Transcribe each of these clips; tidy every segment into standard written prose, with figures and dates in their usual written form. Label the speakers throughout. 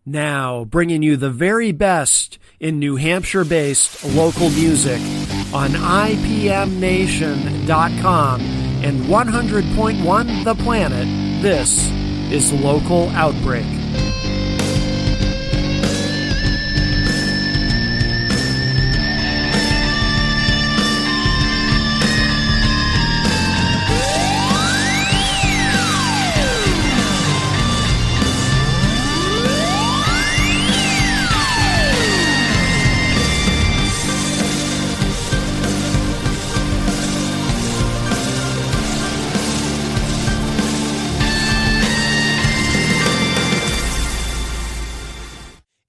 Speaker 1: Now, bringing you the very best in New Hampshire-based local music on IPMNation.com and 100.1 The Planet, this is Local Outbreak.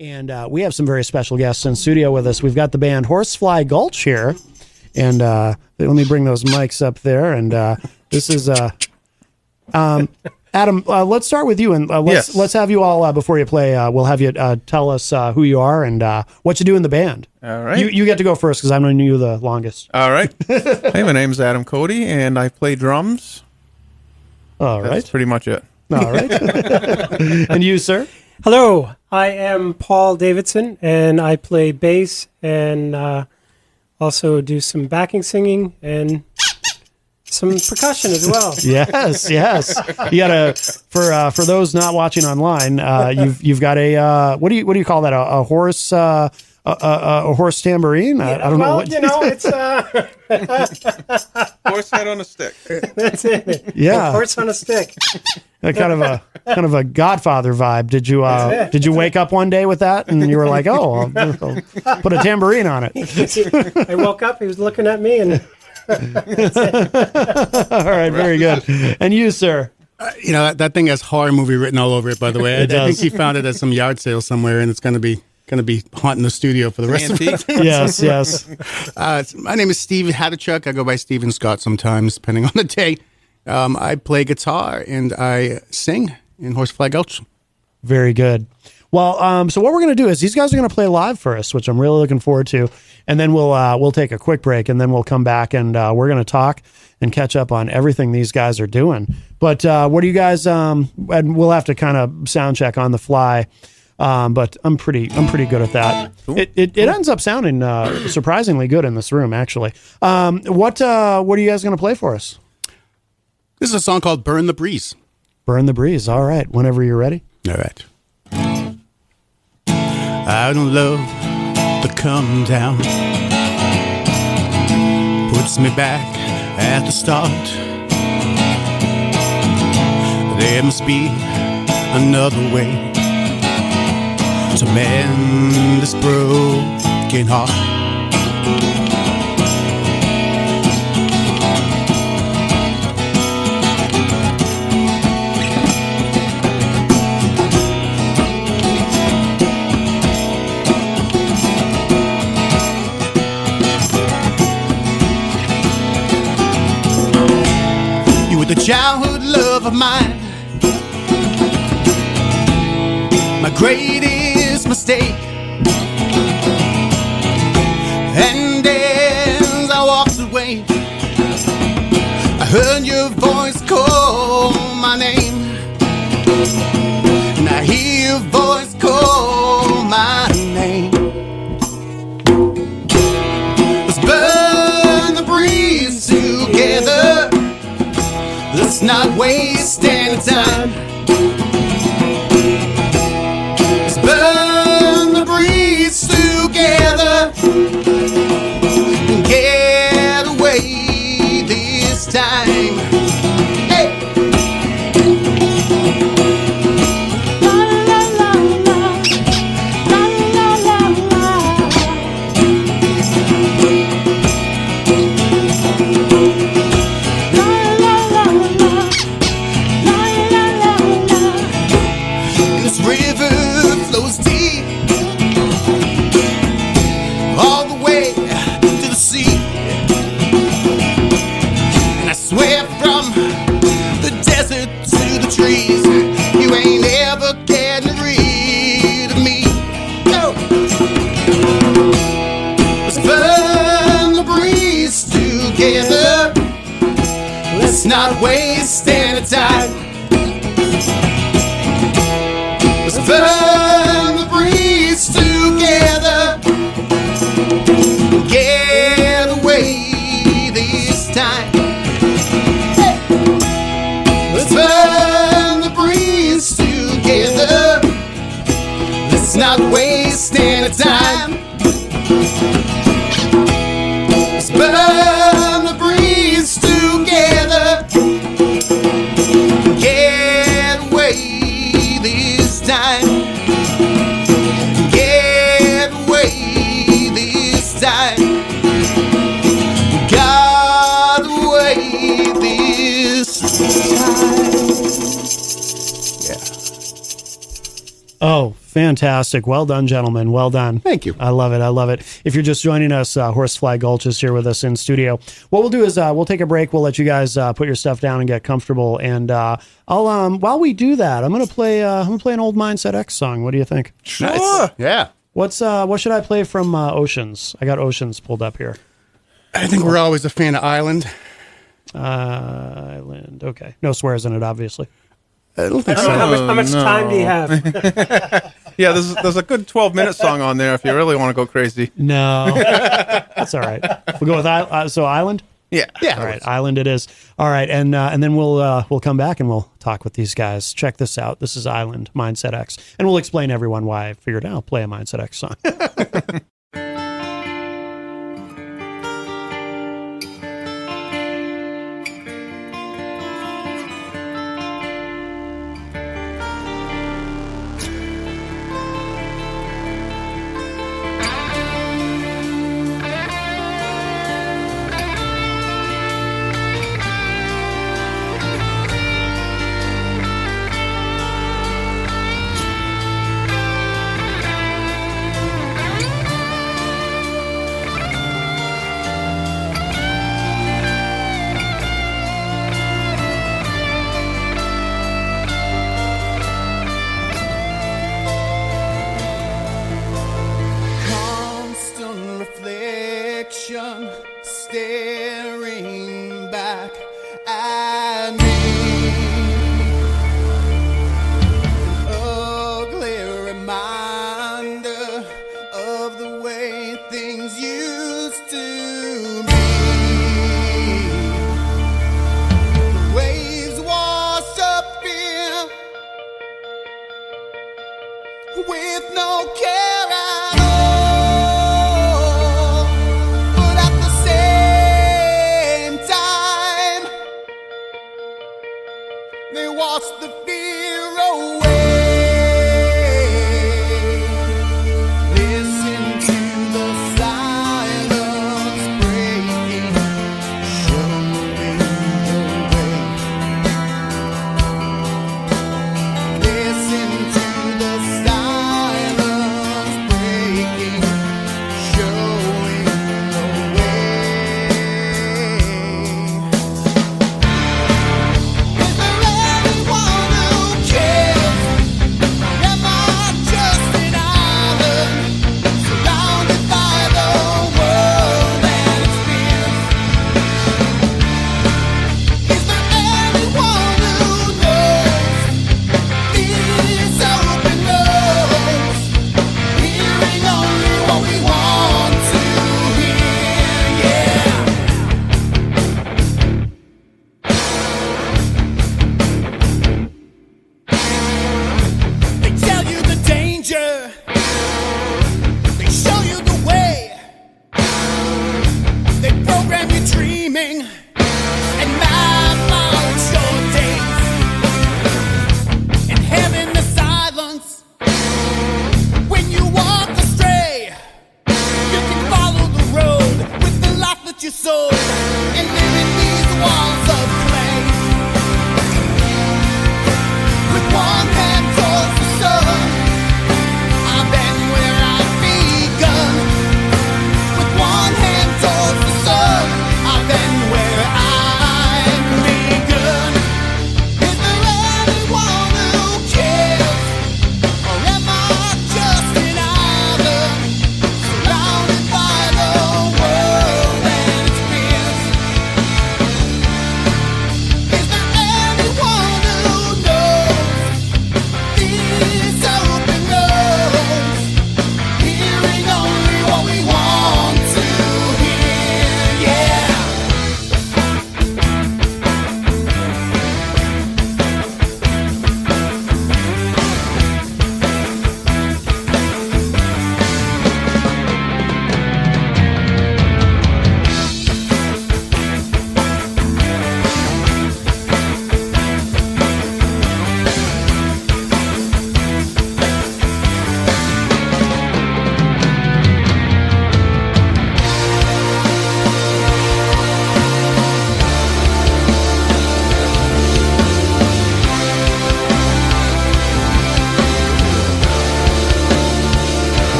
Speaker 1: And we have some very special guests in studio with us. We've got the band Horsefly Gulch here. And let me bring those mics up there. And this is Adam. Let's start with you, and let's have you all before you play. We'll have you tell us who you are and what you do in the band.
Speaker 2: All right.
Speaker 1: You get to go first because I've known you the longest.
Speaker 2: All right. Hey, my name's Adam Cody, and I play drums.
Speaker 1: All right.
Speaker 2: That's pretty much it.
Speaker 1: All right. And you, sir?
Speaker 3: Hello, I am Paul Davidson, and I play bass and also do some backing singing and some percussion as well.
Speaker 1: Yes. You got for those not watching online, you've got a what do you call that? A horse a horse tambourine? I don't know.
Speaker 3: Well, it's
Speaker 2: Horse head on a stick.
Speaker 3: that's it.
Speaker 1: Yeah,
Speaker 3: A horse on a stick.
Speaker 1: kind of a Godfather vibe. Did you wake up one day with that and you were like, oh, I'll put a tambourine on it?
Speaker 3: I woke up, he was looking at me, and
Speaker 1: All right, very good. And you, sir?
Speaker 4: That thing has horror movie written all over it. By the way, I think he found it at some yard sale somewhere, and it's going to be haunting the studio for the rest of it.
Speaker 1: Yes.
Speaker 4: My name is Steve Hadachuk. I go by Steve and Scott sometimes, depending on the day. I play guitar and I sing in Horsefly Gulch.
Speaker 1: Very good. Well, so what we're going to do is these guys are going to play live for us, which I'm really looking forward to, and then we'll take a quick break, and then we'll come back and we're going to talk and catch up on everything these guys are doing. But what do you guys? And we'll have to kind of sound check on the fly. But I'm pretty good at that. Cool. It ends up sounding surprisingly good in this room, actually. What are you guys going to play for us?
Speaker 4: This is a song called "Burn the Breeze."
Speaker 1: Burn the Breeze. All right. Whenever you're ready.
Speaker 4: All right. I don't love the come down. Puts me back at the start. There must be another way to mend this broken heart. You were the childhood love of mine, my greatest mistake. And as I walked away, I heard your voice call my name, and I hear your voice call my name. Let's burn the breeze together. Let's not waste any time. Let's burn the breeze together and get away this time. Hey! La la la la, la la la la. La la la la, la la la la. This river flows deep all the way to the sea, and I swear from the desert to the trees, you ain't ever getting rid of me. No. Let's burn the breeze together. Let's not waste any time. Let's burn It's not wasting time. Let's burn the breeze together. Get away this time. Get away this time. Got away this time.
Speaker 1: Oh, fantastic. Well done, gentlemen. Well done.
Speaker 5: Thank you.
Speaker 1: I love it. I love it. If you're just joining us, Horsefly Gulch is here with us in studio. What we'll do is we'll take a break. We'll let you guys put your stuff down and get comfortable. And I'll while we do that, I'm gonna play an old Mindset X song. What do you think?
Speaker 2: Sure.
Speaker 5: Yeah.
Speaker 1: What should I play from Oceans? I got Oceans pulled up here.
Speaker 5: I think we're always a fan of Island.
Speaker 1: Island. Okay. No swears in it, obviously.
Speaker 5: I don't think
Speaker 3: I
Speaker 5: so.
Speaker 3: don't know how much time do you have?
Speaker 2: Yeah, there's a good 12-minute song on there if you really want to go crazy.
Speaker 1: No, that's all right. We'll go with so Island.
Speaker 2: Yeah.
Speaker 5: Yeah.
Speaker 1: All right, Island it is. All right, and then we'll come back and we'll talk with these guys. Check this out. This is Island Mindset X, and we'll explain to everyone why I figured I'll play a Mindset X song.
Speaker 4: Constant reflection staring back at me. An ugly reminder of the way things used to be. The waves washed up here with no care at all, but at the same time, they washed the fear away. Listen to the silence breaking, showing the way. Listen to the silence breaking, showing the way. Is there anyone who cares? Or am I just an island surrounded by the world and its fears? Is there anyone who knows these open roads, hearing only what we want to hear? Yeah. They tell you the danger, they show you the way, they program you dreaming and map out your days. And heaven the silence when you walk astray. You can follow the road with the life that you sold and live in these walls of clay. With one hand towards the sun, I've been where I've begun. With one hand towards the sun, I've been where I've begun. Is there anyone who cares? Or am I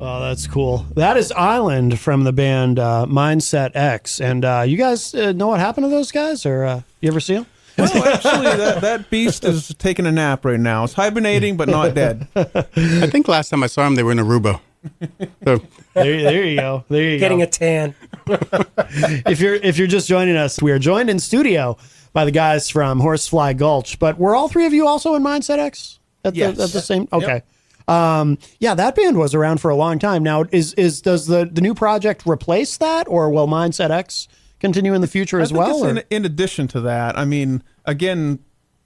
Speaker 1: Oh, that's cool. That is Island from the band Mindset X. And you guys know what happened to those guys, or you ever see them?
Speaker 2: Well, actually, that beast is taking a nap right now. It's hibernating, but not dead.
Speaker 5: I think last time I saw him, they were in Aruba. So,
Speaker 1: There you go. There you
Speaker 3: Getting
Speaker 1: go.
Speaker 3: a tan.
Speaker 1: If you're just joining us, we are joined in studio by the guys from Horsefly Gulch. But were all three of you also in Mindset X at
Speaker 2: Yes.
Speaker 1: the same? Okay.
Speaker 2: Yep.
Speaker 1: Yeah, that band was around for a long time. Now, does the new project replace that, or will Mindset X continue in the future as well?
Speaker 2: It's in addition to that, I mean, again,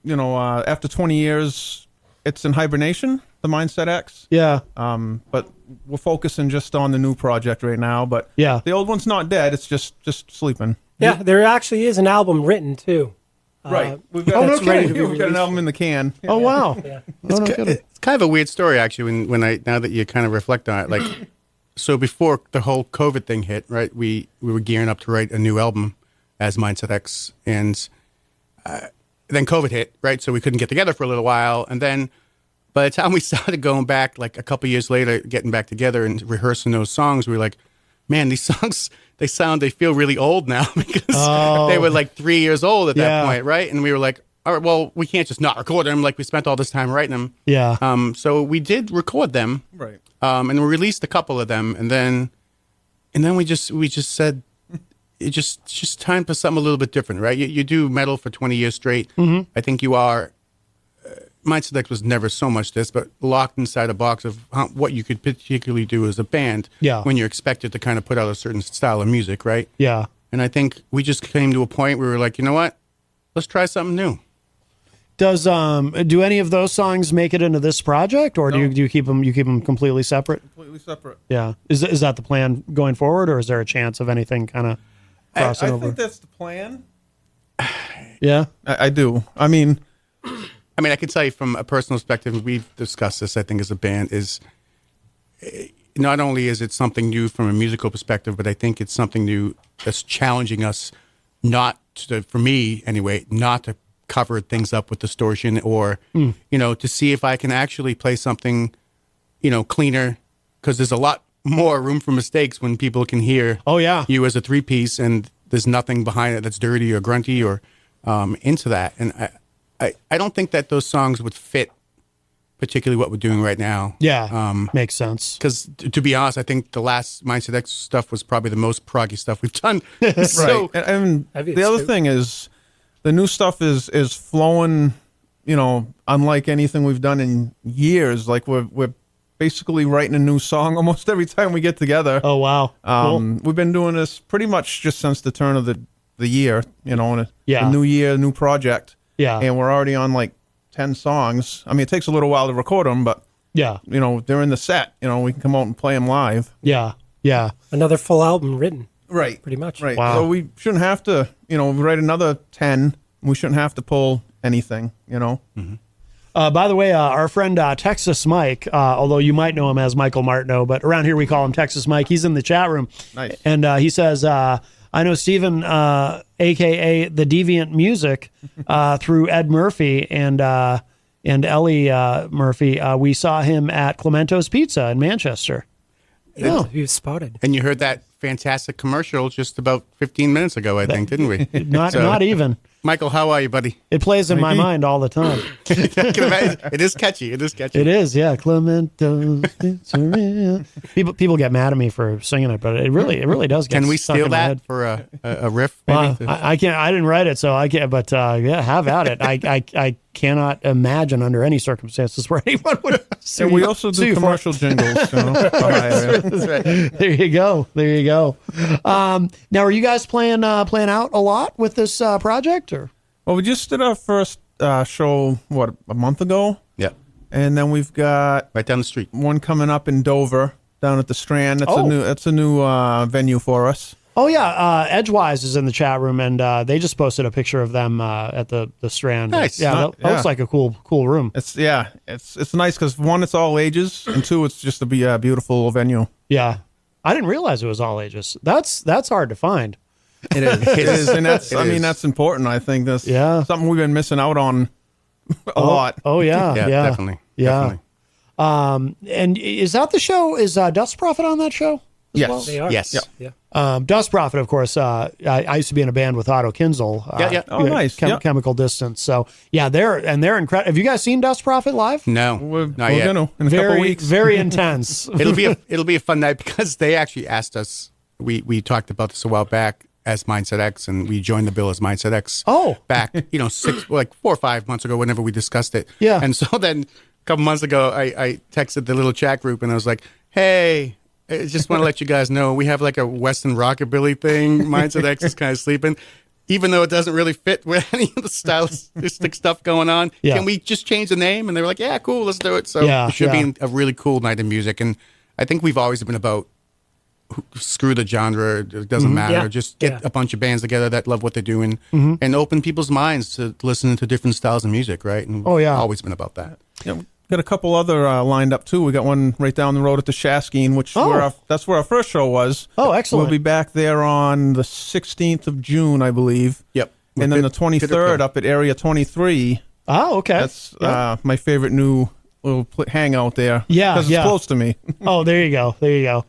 Speaker 2: after 20 years, it's in hibernation, the Mindset X.
Speaker 1: Yeah.
Speaker 2: But we're focusing just on the new project right now. But
Speaker 1: Yeah.
Speaker 2: the old one's not dead. It's just sleeping.
Speaker 3: Yeah, there actually is an album written too.
Speaker 2: Right. We've
Speaker 1: Oh, no
Speaker 2: got,
Speaker 1: kidding.
Speaker 2: we've got an album in the can.
Speaker 1: Oh wow.
Speaker 3: Yeah.
Speaker 1: Oh, no kidding.
Speaker 5: it's kind of a weird story, actually, when now that you kind of reflect on it. Like, so before the whole COVID thing hit, right, we were gearing up to write a new album as Mindset X. And then COVID hit, right? So we couldn't get together for a little while. And then by the time we started going back, like a couple years later, getting back together and rehearsing those songs, we were like, man, these songs, they feel really old now because they were like 3 years old at that
Speaker 1: Yeah.
Speaker 5: point, right? And we were like, all right, well, we can't just not record them. Like, we spent all this time writing them.
Speaker 1: Yeah.
Speaker 5: So we did record them,
Speaker 2: Right.
Speaker 5: and we released a couple of them, and then we just said it's just time for something a little bit different, right? You do metal for 20 years straight. Mm-hmm. I think you are. Mindset X was never so much this, but locked inside a box of what you could particularly do as a band.
Speaker 1: Yeah.
Speaker 5: When you're expected to kind of put out a certain style of music, right?
Speaker 1: Yeah.
Speaker 5: And I think we just came to a point where we were like, you know what? Let's try something new.
Speaker 1: Does do any of those songs make it into this project, or do you keep them completely separate?
Speaker 2: Completely separate.
Speaker 1: Yeah. Is that the plan going forward, or is there a chance of anything kind of crossing
Speaker 2: I
Speaker 1: over?
Speaker 2: think that's the plan.
Speaker 1: Yeah.
Speaker 2: I do. I mean,
Speaker 5: I can tell you from a personal perspective, we've discussed this, I think, as a band, is not only is it something new from a musical perspective, but I think it's something new that's challenging us for me anyway, not to cover things up with distortion or, to see if I can actually play something, cleaner, because there's a lot more room for mistakes when people can hear
Speaker 1: Oh yeah.
Speaker 5: you as a three-piece and there's nothing behind it that's dirty or grunty or into that. And I don't think that those songs would fit particularly what we're doing right now.
Speaker 1: Yeah. Makes sense.
Speaker 5: Because to be honest, I think the last Mindset X stuff was probably the most proggy stuff we've done. So,
Speaker 2: right. And
Speaker 3: Maybe
Speaker 2: the
Speaker 3: it's
Speaker 2: other
Speaker 3: too.
Speaker 2: thing is, the new stuff is flowing, unlike anything we've done in years. Like we're basically writing a new song almost every time we get together.
Speaker 1: Oh wow. Cool.
Speaker 2: We've been doing this pretty much just since the turn of the year, and
Speaker 1: Yeah.
Speaker 2: a new year, new project.
Speaker 1: Yeah.
Speaker 2: And we're already on like 10 songs. I mean, it takes a little while to record them, but
Speaker 1: Yeah.
Speaker 2: they're in the set. We can come out and play them live.
Speaker 1: Yeah. Yeah.
Speaker 3: Another full album written,
Speaker 2: Right.
Speaker 3: pretty much.
Speaker 2: Right.
Speaker 1: Wow.
Speaker 2: So we shouldn't have to, write another 10. We shouldn't have to pull anything,
Speaker 1: By the way, our friend Texas Mike, although you might know him as Michael Martineau, but around here we call him Texas Mike. He's in the chat room.
Speaker 2: Nice.
Speaker 1: And he says, I know Steven, a.k.a. The Deviant Music, through Ed Murphy and Ellie Murphy. We saw him at Clemento's Pizza in Manchester.
Speaker 3: Yeah, he was spotted.
Speaker 5: and you heard that fantastic commercial just about 15 minutes ago, I think, didn't we?
Speaker 1: Not even.
Speaker 5: Michael, how are you, buddy?
Speaker 1: It plays in my mind all the time.
Speaker 5: I can imagine. It is catchy. It is catchy.
Speaker 1: It is, yeah. Clemento's Pizzeria. People get mad at me for singing it, but it really does get
Speaker 5: Can we
Speaker 1: stuck
Speaker 5: steal
Speaker 1: in my head.
Speaker 5: that for a riff? Maybe?
Speaker 1: Well, I can't. I didn't write it, so I can't. But yeah, have at it. I cannot imagine under any circumstances where anyone would. sue
Speaker 2: And we
Speaker 1: you-
Speaker 2: also
Speaker 1: sue
Speaker 2: do
Speaker 1: you for it.
Speaker 2: commercial jingles.
Speaker 5: That's right.
Speaker 1: There you go. There you go. Now, are you guys playing out a lot with this project, or?
Speaker 2: Well, we just did our first show, a month ago?
Speaker 5: Yeah.
Speaker 2: And then we've got
Speaker 5: Right down the street.
Speaker 2: one coming up in Dover, down at the Strand. That's
Speaker 1: Oh.
Speaker 2: a new venue for us.
Speaker 1: Oh yeah, Edgewise is in the chat room, and they just posted a picture of them at the Strand.
Speaker 5: Nice.
Speaker 1: Yeah, that looks
Speaker 2: Yeah.
Speaker 1: like a cool room.
Speaker 2: It's nice because one, it's all ages, and two, it's just a beautiful venue.
Speaker 1: Yeah, I didn't realize it was all ages. That's hard to find.
Speaker 2: It is. It is, and that's.
Speaker 5: It
Speaker 2: I mean,
Speaker 5: is.
Speaker 2: that's important. I think that's
Speaker 1: Yeah.
Speaker 2: something we've been missing out on a lot.
Speaker 1: Oh yeah,
Speaker 5: Yeah,
Speaker 1: yeah,
Speaker 5: definitely.
Speaker 1: Yeah.
Speaker 5: Definitely.
Speaker 1: And is that the show? Is Dust Prophet on that show?
Speaker 2: Yes.
Speaker 1: well?
Speaker 3: They are.
Speaker 5: Yes.
Speaker 3: Yeah.
Speaker 1: Dust Prophet, of course. I used to be in a band with Otto Kinzel.
Speaker 5: Yeah.
Speaker 2: Oh, nice.
Speaker 1: Chemical Distance. So yeah, they're incredible. Have you guys seen Dust Prophet live?
Speaker 5: No,
Speaker 2: We're
Speaker 5: not yet.
Speaker 2: gonna in a couple
Speaker 1: Very,
Speaker 2: weeks.
Speaker 1: very intense.
Speaker 5: It'll be a fun night because they actually asked us. We talked about this a while back as Mindset X, and we joined the bill as Mindset X.
Speaker 1: Oh.
Speaker 5: back 4 or 5 months ago, whenever we discussed it.
Speaker 1: Yeah.
Speaker 5: And so then a couple months ago, I texted the little chat group and I was like, "Hey, I just want to let you guys know we have like a Western rockabilly thing. Mindset X is kind of sleeping." Even though it doesn't really fit with any of the stylistic stuff going on,
Speaker 1: Yeah.
Speaker 5: can we just change the name? And they were like, "Yeah, cool, let's do it." So
Speaker 1: Yeah,
Speaker 5: it should
Speaker 1: yeah.
Speaker 5: be a really cool night of music. And I think we've always been about screw the genre, it doesn't matter.
Speaker 3: Yeah.
Speaker 5: Just get
Speaker 3: Yeah.
Speaker 5: a bunch of bands together that love what they're doing and open people's minds to listening to different styles of music, right? And
Speaker 1: Oh, yeah.
Speaker 5: always been about that.
Speaker 2: Yeah, we got a couple other lined up too. We got one right down the road at the Shaskeen, which
Speaker 1: Oh.
Speaker 2: that's where our first show was.
Speaker 1: Oh, excellent.
Speaker 2: We'll be back there on the 16th of June, I believe.
Speaker 5: Yep.
Speaker 2: And then the
Speaker 5: Pit-
Speaker 2: 23rd
Speaker 5: Pit-
Speaker 2: up at Area 23.
Speaker 1: Oh, okay.
Speaker 2: That's my favorite new little hangout there.
Speaker 1: Yeah,
Speaker 2: because it's
Speaker 1: yeah.
Speaker 2: close to me.
Speaker 1: Oh, there you go. There you go.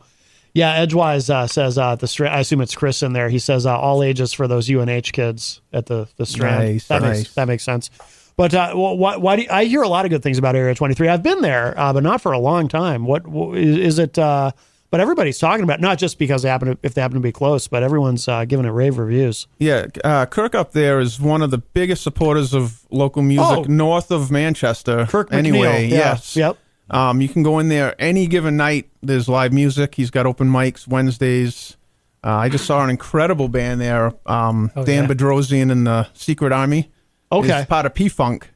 Speaker 1: Yeah, Edgewise says at the Strand. I assume it's Chris in there. He says all ages for those UNH kids at the Strand.
Speaker 2: Nice,
Speaker 1: that
Speaker 2: nice.
Speaker 1: makes sense. But why do I hear a lot of good things about Area 23? I've been there, but not for a long time. What is it? But everybody's talking about, not just because if they happen to be close, but everyone's giving it rave reviews.
Speaker 2: Yeah, Kirk up there is one of the biggest supporters of local music
Speaker 1: Oh.
Speaker 2: north of Manchester.
Speaker 1: Kirk McNeil.
Speaker 2: Anyway,
Speaker 1: Yeah.
Speaker 2: yes.
Speaker 1: Yep.
Speaker 2: You can go in there any given night. There's live music. He's got open mics Wednesdays. I just saw an incredible band there. Dan
Speaker 3: yeah.
Speaker 2: Bedrosian and the Secret Army.
Speaker 1: Okay.
Speaker 2: He's part of P-Funk.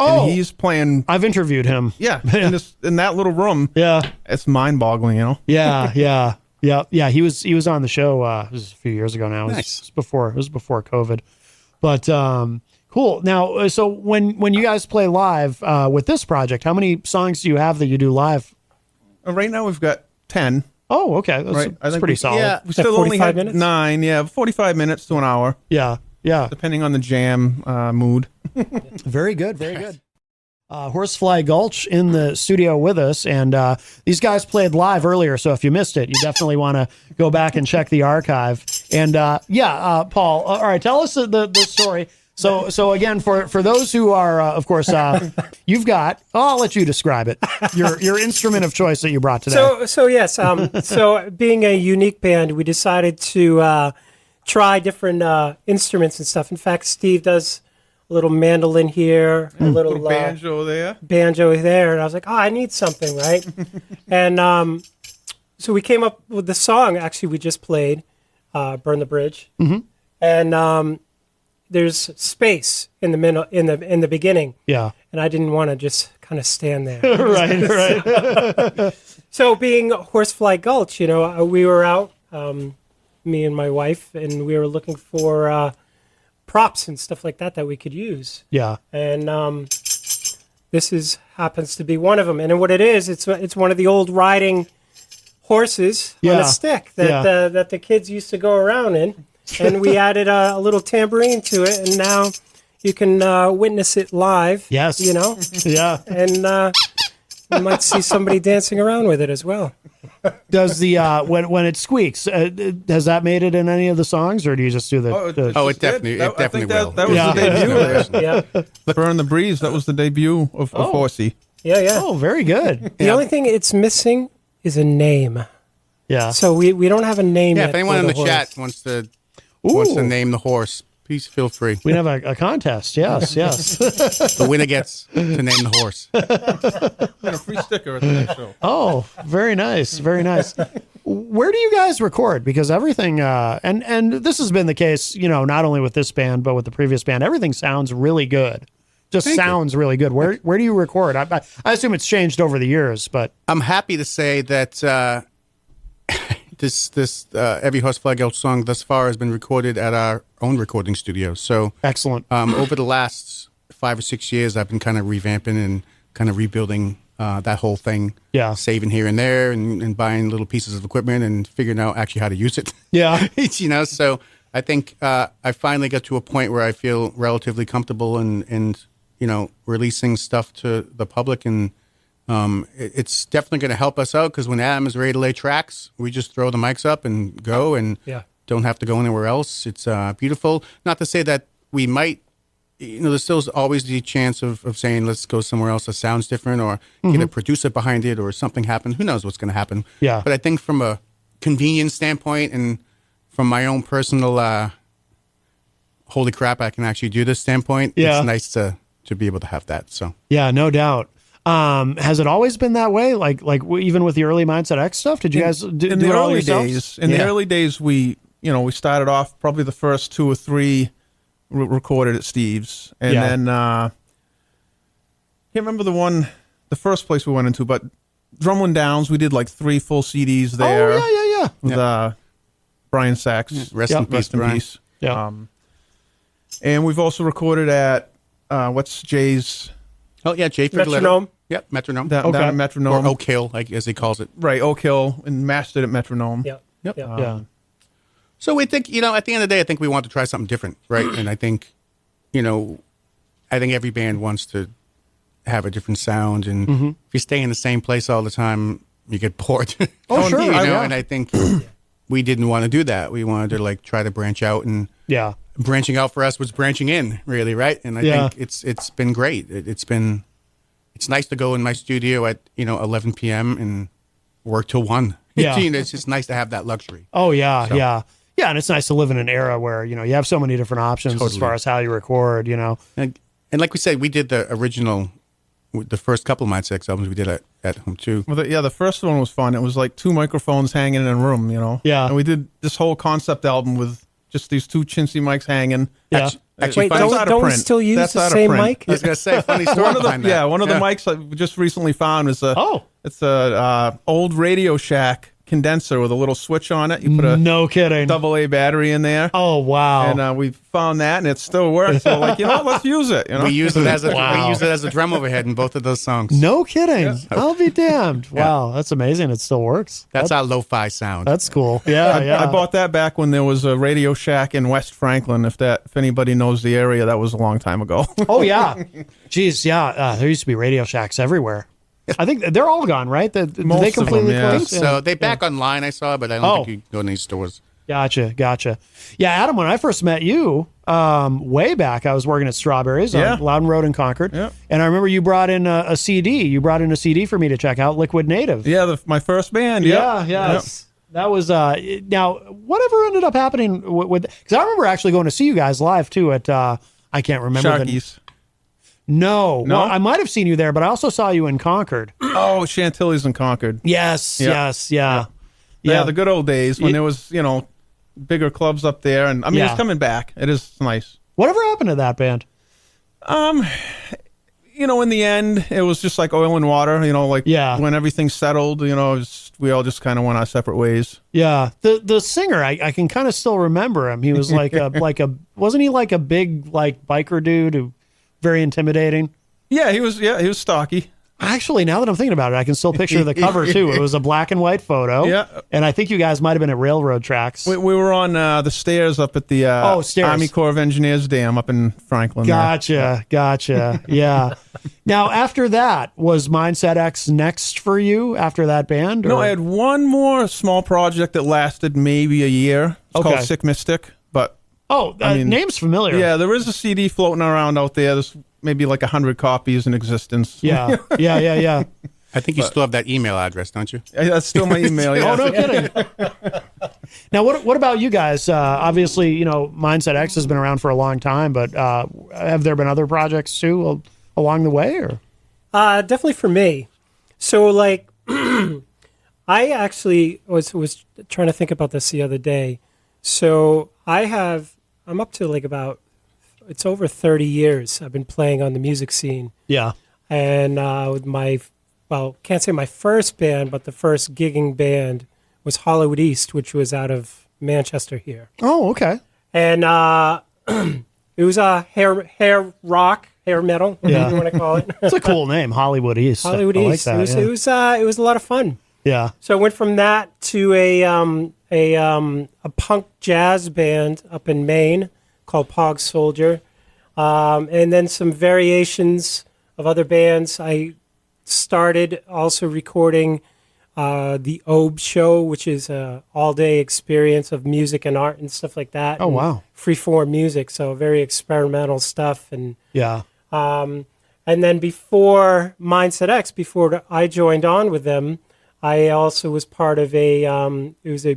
Speaker 1: Oh,
Speaker 2: And he's playing,
Speaker 1: I've interviewed him.
Speaker 2: yeah, in that little room.
Speaker 1: Yeah.
Speaker 2: It's mind-boggling, you know?
Speaker 1: Yeah. He was on the show. It was a few years ago now. It was,
Speaker 5: Nice.
Speaker 1: it was before COVID. But cool. Now, so when you guys play live with this project, how many songs do you have that you do live?
Speaker 2: Right now we've got 10.
Speaker 1: Oh, okay. That's,
Speaker 2: Right.
Speaker 1: that's pretty solid.
Speaker 2: Yeah, we
Speaker 3: Is that
Speaker 2: still only
Speaker 3: 45
Speaker 2: had
Speaker 3: minutes?
Speaker 2: 9. Yeah, 45 minutes to an hour,
Speaker 1: Yeah.
Speaker 2: depending on the jam mood.
Speaker 1: Very good. Very good. Horsefly Gulch in the studio with us, and these guys played live earlier. So if you missed it, you definitely want to go back and check the archive. And Paul, all right, tell us the story. So again, for those who are, of course, you've got. I'll let you describe it. Your instrument of choice that you brought today.
Speaker 3: So yes. So being a unique band, we decided to try different instruments and stuff. In fact, Steve does a little mandolin here, a little
Speaker 2: Banjo there.
Speaker 3: banjo there, and I was like, oh, I need something, right? And so we came up with the song. Actually, we just played "Burn the Bridge," and there's space in the middle, in the beginning,
Speaker 1: Yeah.
Speaker 3: and I didn't want to just kind of stand there.
Speaker 1: Right.
Speaker 3: So being Horsefly Gulch, we were out, me and my wife, and we were looking for props and stuff like that we could use.
Speaker 1: Yeah.
Speaker 3: And this happens to be one of them. And what it is, it's one of the old riding horses on
Speaker 1: Yeah.
Speaker 3: a stick that the kids used to go around in. And we added a little tambourine to it, and now you can witness it live.
Speaker 1: Yes. Yeah.
Speaker 3: And you might see somebody dancing around with it as well.
Speaker 1: Does the when it squeaks, has that made it in any of the songs, or do you just do the?
Speaker 5: Oh, it definitely
Speaker 2: I think
Speaker 5: will.
Speaker 2: that was
Speaker 1: Yeah.
Speaker 2: the debut.
Speaker 3: Yeah,
Speaker 2: Burn the Breeze. That was the debut of Horsey.
Speaker 3: yeah.
Speaker 1: Oh, very good.
Speaker 3: The only thing it's missing is a name.
Speaker 1: Yeah.
Speaker 3: So we don't have a name
Speaker 5: Yeah,
Speaker 3: yet.
Speaker 5: if anyone
Speaker 3: for
Speaker 5: in the
Speaker 3: horse.
Speaker 5: chat wants to
Speaker 1: Ooh.
Speaker 5: name the horse, please feel free.
Speaker 1: We have a contest. Yes.
Speaker 5: The winner gets to name the horse.
Speaker 2: And a free sticker at the next show.
Speaker 1: Oh, very nice. Very nice. Where do you guys record? Because everything, and this has been the case, not only with this band, but with the previous band, everything sounds really good. Just
Speaker 5: Thank you.
Speaker 1: sounds really good. Where do you record? I assume it's changed over the years, but
Speaker 5: I'm happy to say that this every Horsefly Gulch song thus far has been recorded at our own recording studio. So
Speaker 1: excellent.
Speaker 5: over the last 5 or 6 years, I've been kind of revamping and kind of rebuilding that whole thing.
Speaker 1: Yeah.
Speaker 5: Saving here and there and buying little pieces of equipment and figuring out actually how to use it.
Speaker 1: Yeah.
Speaker 5: So I think I finally got to a point where I feel relatively comfortable and releasing stuff to the public and It's definitely going to help us out because when Adam is ready to lay tracks, we just throw the mics up and go and don't have to go anywhere else. It's beautiful. Not to say that we might, there's still always the chance of saying, let's go somewhere else that sounds different or get a producer behind it or something happen. Who knows what's going to happen?
Speaker 1: Yeah.
Speaker 5: But I think from a convenience standpoint and from my own personal holy crap, I can actually do this standpoint.
Speaker 1: Yeah.
Speaker 5: It's nice to be able to have that. So
Speaker 1: Yeah, no doubt. Has it always been that way? Like even with the early Mindset X stuff, did you guys do
Speaker 2: in
Speaker 1: it
Speaker 2: the
Speaker 1: all
Speaker 2: early
Speaker 1: yourselves?
Speaker 2: days? In the early days, we started off probably the first 2 or 3 recorded at Steve's, and then can't remember the first place we went into, but Drumlin Downs, we did like 3 full CDs there.
Speaker 1: Oh yeah.
Speaker 2: With Brian Sachs,
Speaker 5: rest in peace, Brian.
Speaker 1: Yeah.
Speaker 2: And we've also recorded at what's Jay's
Speaker 5: Oh yeah, Jay Figaletto.
Speaker 3: Metronome.
Speaker 5: Yep, Metronome.
Speaker 2: down at Metronome,
Speaker 5: Or Oak Hill, like as he calls it.
Speaker 2: right? Oak Hill, and mastered at Metronome.
Speaker 3: Yeah.
Speaker 5: Yep.
Speaker 3: Yeah.
Speaker 1: Yeah.
Speaker 5: So we think, at the end of the day, I think we want to try something different, right? And I think, I think every band wants to have a different sound, and if you stay in the same place all the time, you get bored.
Speaker 1: Oh, sure.
Speaker 5: And I think we didn't want to do that. We wanted to like try to branch out, and
Speaker 1: Yeah.
Speaker 5: branching out for us was branching in, really, right? And I think it's been great. It's nice to go in my studio at 11 p.m. and work till 1.
Speaker 1: Yeah.
Speaker 5: It's just nice to have that luxury.
Speaker 1: Oh yeah, yeah. Yeah, and it's nice to live in an era where, you have so many different options as
Speaker 5: Totally.
Speaker 1: far as how you record,
Speaker 5: And like we said, we did the original, the first couple of Mindset X albums we did at home too.
Speaker 2: Well, the first one was fun. It was like 2 microphones hanging in a room,
Speaker 1: Yeah.
Speaker 2: And we did this whole concept album with just these 2 chintzy mics hanging.
Speaker 1: Yeah.
Speaker 5: Actually,
Speaker 3: Wait,
Speaker 5: funny,
Speaker 3: don't we still use
Speaker 2: That's
Speaker 3: the
Speaker 2: out of
Speaker 3: same
Speaker 2: print.
Speaker 3: mic?
Speaker 5: I was gonna say funny story
Speaker 2: One of
Speaker 5: behind
Speaker 2: the
Speaker 5: that.
Speaker 2: one of the mics I just recently found is
Speaker 1: Oh.
Speaker 2: a old Radio Shack condenser with a little switch on it. You put a
Speaker 1: No kidding.
Speaker 2: AA battery in there.
Speaker 1: Oh wow.
Speaker 2: And we found that, and it still works. So like, let's use it.
Speaker 5: We use it as
Speaker 1: Wow.
Speaker 5: we use it as a drum overhead in both of those songs.
Speaker 1: No kidding. I'll be damned. Wow, that's amazing. It still works.
Speaker 5: That's our lo-fi sound.
Speaker 1: That's cool. Yeah, yeah.
Speaker 2: I bought that back when there was a Radio Shack in West Franklin. If anybody knows the area, that was a long time ago.
Speaker 1: Oh yeah. Jeez, yeah. There used to be Radio Shacks everywhere. I think they're all gone, right? Did
Speaker 2: Most
Speaker 1: they
Speaker 2: of them,
Speaker 1: completely
Speaker 2: yeah.
Speaker 1: close?
Speaker 5: So they back online, I saw, but I don't think you can go in these stores.
Speaker 1: Gotcha. Yeah, Adam, when I first met you, way back, I was working at Strawberries on Loudon Road in Concord.
Speaker 2: Yeah.
Speaker 1: And I remember you brought in a CD. You brought in a CD for me to check out, Liquid Native.
Speaker 2: Yeah, my first band.
Speaker 1: Yeah.
Speaker 2: Yep.
Speaker 1: That was, now, whatever ended up happening with, because I remember actually going to see you guys live too at, I can't remember.
Speaker 2: Sharkies.
Speaker 1: No.
Speaker 2: No?
Speaker 1: Well, I might have seen you there, but I also saw you in Concord.
Speaker 2: Oh, Chantilly's in Concord.
Speaker 1: Yes,
Speaker 2: Yeah.
Speaker 1: yes, yeah.
Speaker 2: Yeah, the good old days when there was, bigger clubs up there. And I mean,
Speaker 1: Yeah.
Speaker 2: it's coming back. It is nice.
Speaker 1: Whatever happened to that band?
Speaker 2: In the end, it was just like oil and water, when everything settled, we all just kind of went our separate ways.
Speaker 1: Yeah, the singer, I can kind of still remember him. He was like wasn't he like a big like biker dude who very intimidating?
Speaker 2: Yeah, he was stocky.
Speaker 1: Actually, now that I'm thinking about it, I can still picture the cover too. It was a black and white photo.
Speaker 2: Yeah.
Speaker 1: And I think you guys might have been at railroad tracks.
Speaker 2: We were on the stairs up at the
Speaker 1: stairs.
Speaker 2: Army Corps of Engineers Dam up in Franklin.
Speaker 1: Gotcha. Yeah. Now, after that, was Mindset X next for you after that band?
Speaker 2: No,
Speaker 1: or-
Speaker 2: I had one more small project that lasted maybe a year. It's
Speaker 1: Okay.
Speaker 2: called Sick Mystic, but
Speaker 1: name's familiar.
Speaker 2: yeah, there is a CD floating around out there. There's maybe like 100 copies in existence.
Speaker 1: Yeah.
Speaker 5: I think you still have that email address, don't you?
Speaker 2: That's still my email. Yeah.
Speaker 1: Oh, no kidding. Now, what about you guys? Obviously, Mindset X has been around for a long time, but have there been other projects too along the way? Or
Speaker 3: Definitely for me. So like, I actually was trying to think about this the other day. So I'm up to like it's over 30 years I've been playing on the music scene.
Speaker 1: yeah,
Speaker 3: And with can't say my first band, but the first gigging band was Hollywood East, which was out of Manchester here.
Speaker 1: oh, okay,
Speaker 3: And it was hair rock, hair metal, whatever you want to call it.
Speaker 1: it's a cool name, Hollywood East.
Speaker 3: Hollywood
Speaker 1: I like
Speaker 3: East.
Speaker 1: that,
Speaker 3: It was a lot of fun.
Speaker 1: yeah.
Speaker 3: So I went from that to a punk jazz band up in Maine called Pog Soldier, and then some variations of other bands. I started also recording the OBE show, which is a all-day experience of music and art and stuff like that.
Speaker 1: Oh,
Speaker 3: and
Speaker 1: wow.
Speaker 3: Free-form music, so very experimental stuff. And
Speaker 1: Yeah.
Speaker 3: and then before Mindset X, before I joined on with them, I also was part of it was a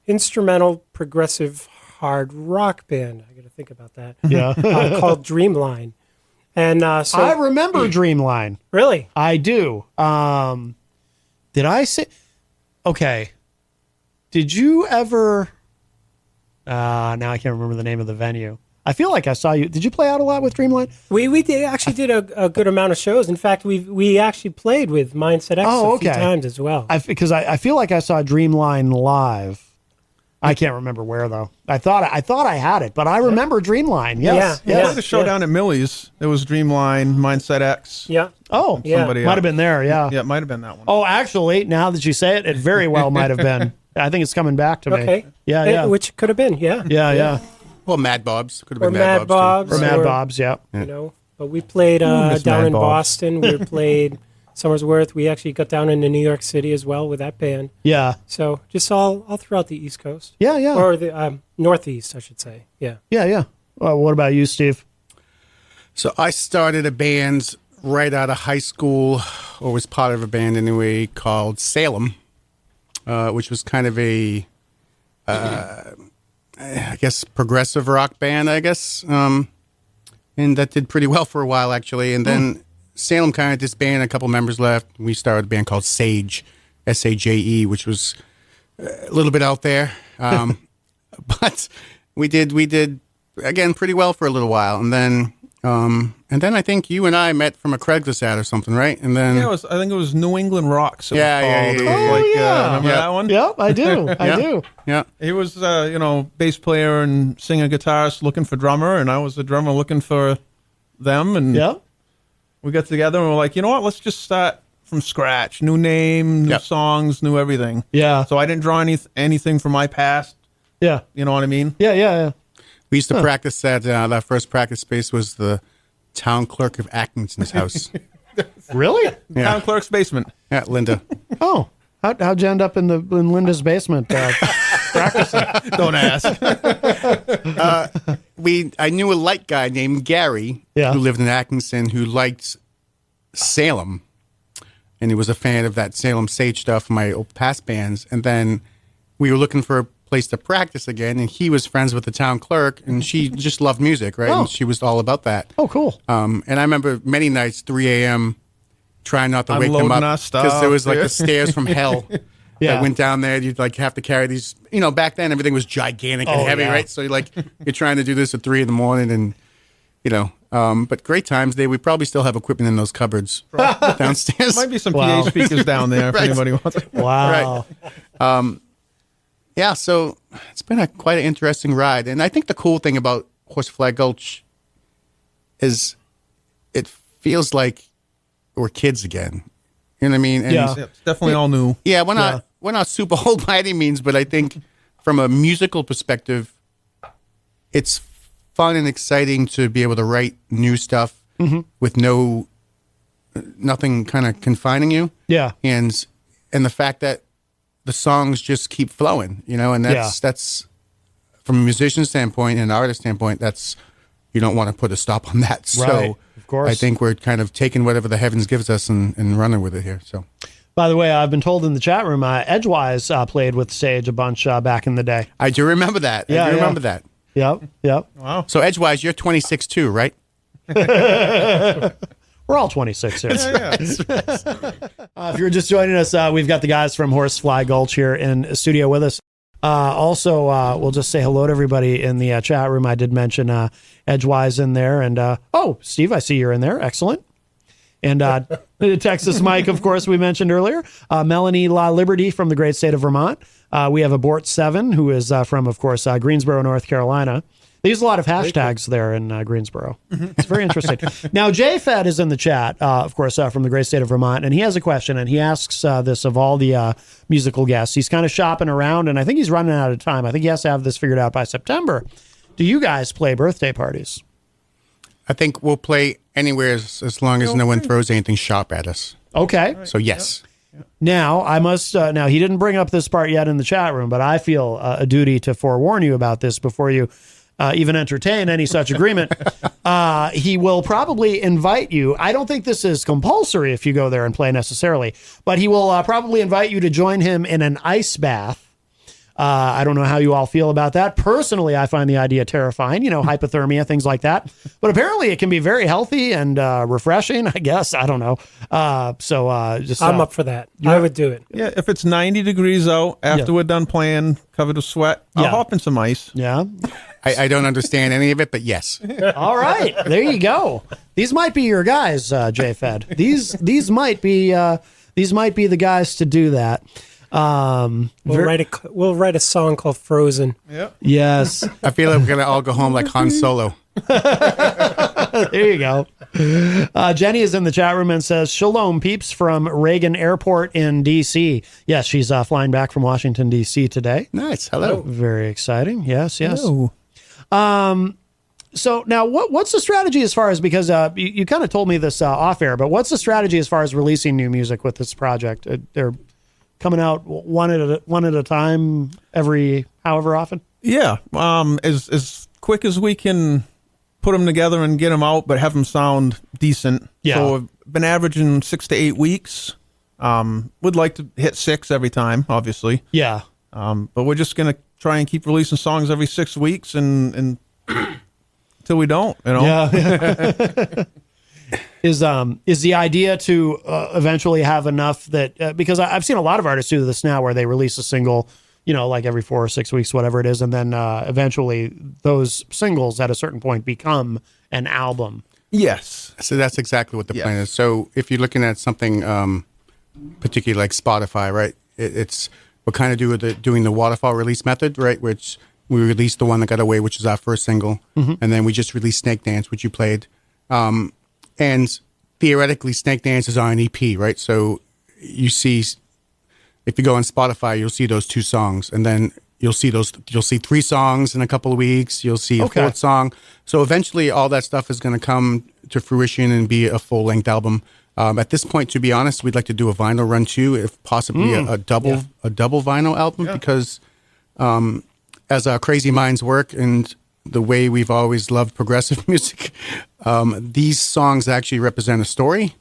Speaker 3: instrumental progressive hard rock band. I got to think about that.
Speaker 1: Yeah.
Speaker 3: Called Dreamline. And so
Speaker 1: I remember Dreamline.
Speaker 3: really,
Speaker 1: I do. Did I say? Okay. Did you ever? Now I can't remember the name of the venue. I feel like I saw you. Did you play out a lot with Dreamline?
Speaker 3: we did a good amount of shows. In fact, we actually played with Mindset X a few times as well.
Speaker 1: Because I feel like I saw Dreamline live. I can't remember where though. I thought I had it, but I remember Dreamline. Yes.
Speaker 3: Yeah,
Speaker 2: We
Speaker 3: yeah.
Speaker 2: played a show down at Millie's. It was Dreamline, Mindset X.
Speaker 3: Yeah.
Speaker 1: Oh,
Speaker 3: Yeah.
Speaker 2: Somebody
Speaker 1: might
Speaker 2: else.
Speaker 1: have been there. Yeah.
Speaker 2: Yeah, it might have been that one.
Speaker 1: Oh, actually, now that you say it, it very well might have been. I think it's coming back to me.
Speaker 3: Okay.
Speaker 1: Yeah. Yeah.
Speaker 3: Which could have been, yeah.
Speaker 1: Yeah.
Speaker 5: Well, Mad Bob's could have
Speaker 3: Or
Speaker 5: been
Speaker 3: Mad Bob's.
Speaker 1: Or Mad Bob's. Yeah.
Speaker 3: You know, but we played
Speaker 2: miss
Speaker 3: down
Speaker 2: Mad
Speaker 3: in
Speaker 2: Bob's.
Speaker 3: Boston. We played Somersworth. We actually got down into New York City as well with that band.
Speaker 1: Yeah.
Speaker 3: So just all throughout the East Coast.
Speaker 1: Yeah. Yeah.
Speaker 3: Or the Northeast, I should say. Yeah.
Speaker 1: Yeah. Well, what about you, Steve?
Speaker 5: So I started a band right out of high school, or was part of a band anyway, called Salem, which was kind of a, I guess, progressive rock band, I guess. And that did pretty well for a while, actually. And then Salem kind of disbanded, a couple members left. We started a band called Sage, S-A-J-E, which was a little bit out there. But we did again pretty well for a little while. And then I think you and I met from a Craigslist ad or something, right? And then
Speaker 2: Yeah, I think it was New England Rocks. It was
Speaker 5: Yeah, yeah,
Speaker 2: called.
Speaker 5: yeah,
Speaker 2: It
Speaker 5: yeah,
Speaker 2: was
Speaker 5: yeah.
Speaker 1: yeah.
Speaker 2: remember
Speaker 5: Yeah.
Speaker 2: that one?
Speaker 1: Yep, I do. I
Speaker 5: Yeah.
Speaker 1: do.
Speaker 5: yeah.
Speaker 2: He was, bass player and singer guitarist looking for drummer, and I was the drummer looking for them. And
Speaker 1: Yep.
Speaker 2: we got together and we're like, you know what? Let's just start from scratch. New name, new
Speaker 5: Yep.
Speaker 2: songs, new everything.
Speaker 1: Yeah.
Speaker 2: So I didn't draw anything from my past.
Speaker 1: Yeah.
Speaker 2: You know what I mean?
Speaker 1: Yeah.
Speaker 5: We used to practice at that first practice space was the town clerk of Atkinson's house.
Speaker 1: Really?
Speaker 5: Yeah.
Speaker 2: Town clerk's basement.
Speaker 5: Yeah, Linda.
Speaker 1: Oh, how'd you end up in Linda's basement practicing?
Speaker 2: Don't ask.
Speaker 5: I knew a light guy named Gary
Speaker 1: Yeah.
Speaker 5: who lived in Atkinson who liked Salem, and he was a fan of that Salem Sage stuff, my old past bands. And then we were looking for a place to practice again, and he was friends with the town clerk, and she just loved music, right?
Speaker 1: Oh.
Speaker 5: And she was all about that.
Speaker 1: Oh, cool.
Speaker 5: And I remember many nights, 3 a.m., trying not to wake them
Speaker 2: Unloading our
Speaker 5: up
Speaker 2: stuff.
Speaker 5: there was like the stairs from hell.
Speaker 1: Yeah.
Speaker 5: That went down there. You'd like have to carry these. Back then everything was gigantic and
Speaker 1: Oh,
Speaker 5: heavy,
Speaker 1: yeah.
Speaker 5: right? So you're trying to do this at 3 a.m, and but great times. We probably still have equipment in those cupboards downstairs.
Speaker 2: Might be some
Speaker 1: Wow.
Speaker 2: PA speakers down there if
Speaker 5: Right.
Speaker 2: anybody wants it.
Speaker 1: Wow.
Speaker 5: Yeah, so it's been quite an interesting ride, and I think the cool thing about Horsefly Gulch is it feels like we're kids again. You know what I mean? And
Speaker 1: Yeah.
Speaker 2: Yeah, it's definitely all new.
Speaker 5: Yeah, we're not super old by any means, but I think from a musical perspective, it's fun and exciting to be able to write new stuff with nothing kind of confining you.
Speaker 1: Yeah.
Speaker 5: And the fact that the songs just keep flowing, and that's from a musician standpoint and an artist standpoint, that's you don't want to put a stop on that. So
Speaker 1: Right, of course.
Speaker 5: I think we're kind of taking whatever the heavens gives us and running with it here. So
Speaker 1: By the way, I've been told in the chat room, Edgewise played with Sage a bunch back in the day.
Speaker 5: I do remember that.
Speaker 1: Yeah,
Speaker 5: I do
Speaker 1: yeah.
Speaker 5: remember that.
Speaker 1: Yep.
Speaker 2: Wow.
Speaker 5: So Edgewise, you're 26 too, right?
Speaker 1: We're all 26 here.
Speaker 2: Yeah.
Speaker 1: If you're just joining us, we've got the guys from Horsefly Gulch here in studio with us. Also, we'll just say hello to everybody in the chat room. I did mention Edgewise in there. And, Steve, I see you're in there. Excellent. And Texas Mike, of course, we mentioned earlier. Melanie La Liberty from the great state of Vermont. We have Abort 7, who is from, of course, Greensboro, North Carolina. They use a lot of hashtags there in Greensboro. It's very interesting. Now, JFed is in the chat, of course, from the great state of Vermont, and he has a question, and he asks this of all the musical guests. He's kind of shopping around, and I think he's running out of time. I think he has to have this figured out by September. Do you guys play birthday parties?
Speaker 5: I think we'll play Anywhere as long as no one throws anything sharp at us.
Speaker 1: Okay.
Speaker 5: So yes.
Speaker 1: Now, I must, now he didn't bring up this part yet in the chat room, but I feel a duty to forewarn you about this before you even entertain any such agreement. He will probably invite you. I don't think this is compulsory if you go there and play necessarily, but he will probably invite you to join him in an ice bath. I don't know how you all feel about that. Personally, I find the idea terrifying, hypothermia, things like that. But apparently it can be very healthy and refreshing, I guess. I don't know.
Speaker 3: I'm up for that. I would do it.
Speaker 2: Yeah, if it's 90 degrees out after we're done playing, covered with sweat, I'll hop in some ice.
Speaker 1: Yeah.
Speaker 5: I don't understand any of it, but yes.
Speaker 1: All right. There you go. These might be your guys, J-Fed. These might be the guys to do that.
Speaker 3: We'll write a song called Frozen.
Speaker 2: Yeah.
Speaker 1: Yes.
Speaker 5: I feel like we're going to all go home like Han Solo.
Speaker 1: There you go. Jenny is in the chat room and says, Shalom, peeps from Reagan Airport in D.C. Yes, she's flying back from Washington, D.C. today.
Speaker 5: Nice. Hello.
Speaker 1: Very exciting. Yes.
Speaker 2: Hello.
Speaker 1: So now what's the strategy as far as, because you kind of told me this off air, but what's the strategy as far as releasing new music with this project? They're coming out one at a time every however often?
Speaker 2: Yeah. As quick as we can put them together and get them out, but have them sound decent.
Speaker 1: Yeah.
Speaker 2: So we've been averaging 6 to 8 weeks. Would like to hit 6 every time, obviously.
Speaker 1: Yeah.
Speaker 2: But we're just going to try and keep releasing songs every 6 weeks and until we don't,
Speaker 1: Yeah. Is the idea to eventually have enough that because I've seen a lot of artists do this now where they release a single, like every 4 or 6 weeks, whatever it is, and then eventually those singles at a certain point become an album.
Speaker 2: Yes.
Speaker 5: So that's exactly what the plan is. So if you're looking at something particularly like Spotify, right? We're kind of doing the waterfall release method, right? Which we released the one that got away, which is our first single, and then we just released Snake Dance, which you played. And theoretically, Snake Dance is on an EP, right? So you see, if you go on Spotify, you'll see those 2 songs, and then you'll see 3 songs in a couple of weeks. You'll see a 4th song. So eventually, all that stuff is going to come to fruition and be a full length album. At this point, to be honest, we'd like to do a vinyl run too, if possibly a double vinyl album, because as our crazy minds work and the way we've always loved progressive music, these songs actually represent a story.